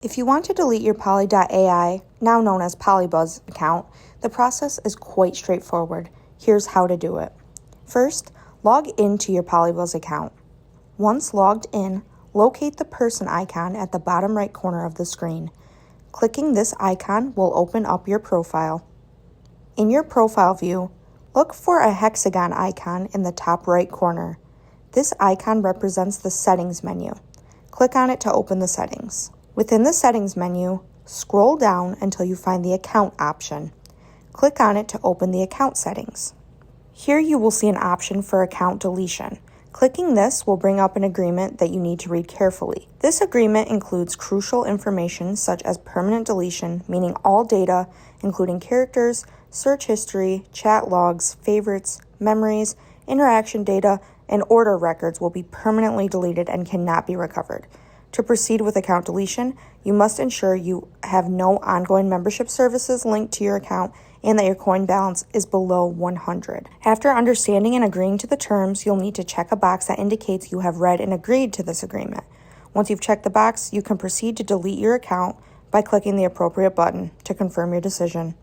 If you want to delete your poly.ai, now known as Polybuzz account, the process is quite straightforward. Here's how to do it. First, log into your Polybuzz account. Once logged in, locate the person icon at the bottom right corner of the screen. Clicking this icon will open up your profile. In your profile view, look for a hexagon icon in the top right corner. This icon represents the settings menu. Click on it to open the settings. Within the settings menu, scroll down until you find the account option. Click on it to open the account settings. Here you will see an option for account deletion. Clicking this will bring up an agreement that you need to read carefully. This agreement includes crucial information such as permanent deletion, meaning all data, including characters, search history, chat logs, favorites, memories, interaction data, and order records will be permanently deleted and cannot be recovered. To proceed with account deletion, you must ensure you have no ongoing membership services linked to your account and that your coin balance is below 100. After understanding and agreeing to the terms, you'll need to check a box that indicates you have read and agreed to this agreement. Once you've checked the box, you can proceed to delete your account by clicking the appropriate button to confirm your decision.